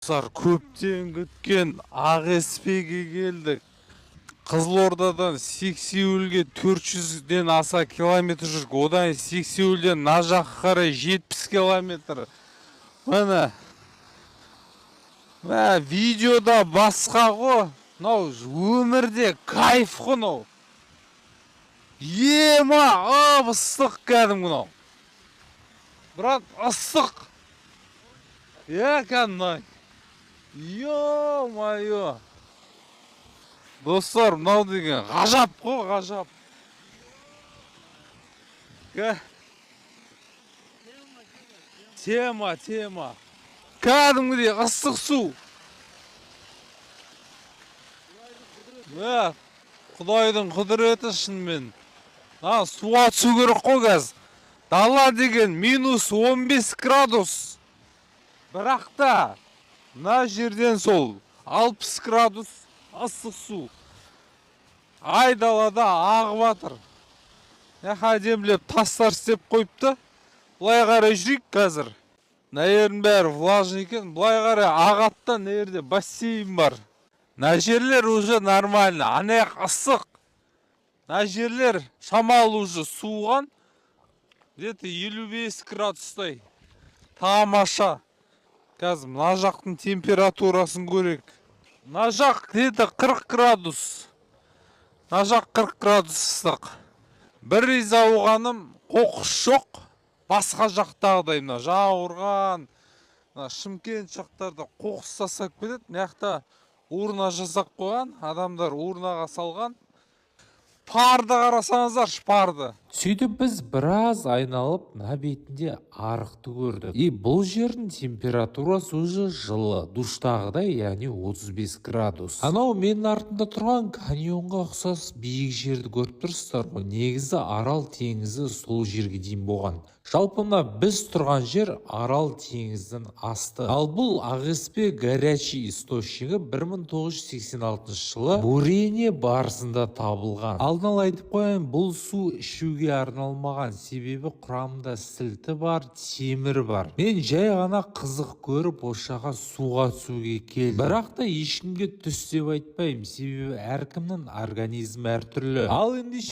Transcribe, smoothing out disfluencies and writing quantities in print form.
Көптен күткен Ағеспеге келдік. Қызылордадан Сексеуілге 400-ден аса километр жүрдік. Одан Сексеуілден мына жаққа қарай 70 километр. Міне видеода басқа ғой, мынау өмірде кайф қой мынау. Ема, ыстық кәдімгі мынау. Брат, ыстық. Кәдімгі. Ё-майо. Достар, мынау деген ғажап қой, ғажап. Тема. Кәдімгідей ыстық су. Құдайдың құдіреті шынымен. Суға түсу керек қой қазір. Дала деген минус 15 градус. Бірақ та, мына жерден сол 60 градус ыстық су. Ай далада ағып жатыр. Әдемілеп тастар істеп қойыпты. Бұлай қарай жүрейік қазір. Нәердің бәрі влажный екен. Бұлай қарай ағаттан нәерде бассейн бар. Мына жерлер уже нормально. Анаяқ ыстық. Мына жерлер шамалы уже суған. Где-то 55 градустай. Тамаша. Қазір мына жақтың температурасын көрек. Мына жақ где-то 40 градус. Мына жақ 40 градус ыстық. Бір риза болғаным, қоқыс жоқ. Басқа жақтағыдай мына Жауырған, Шымкент жақтарда қоқыс тастап кетеді. Мына урна жасап қойған, адамдар урнаға салған. Парды қарасаңыздар, парды. Сөйтіп біз біраз айналып, мына бетінде арықты көрдік. Бұл жердің температурасы уже жылы, душтағыдай, яғни 35 градус. Анау менің артында тұрған каньонға ұқсас биік жерді көріп тұрсыздар ғой. Негізі Арал теңізі сол жерге дейін болған. Жалпы мына біз тұрған жер Арал теңіздің асты. Ал бұл Ағеспе горячий источнигі 1986 жылы бурение барысында табылған. Алдын ала айтып қояйын, бұл су ішуге арналмаған, себебі құрамында сілті бар, темір бар. Мен жай ғана қызық көріп ошаға суға түсуге келдім. Бірақ та ешкімге түс деп айтпаймын, себебі әркімнің организмі әртүрлі. Ал енді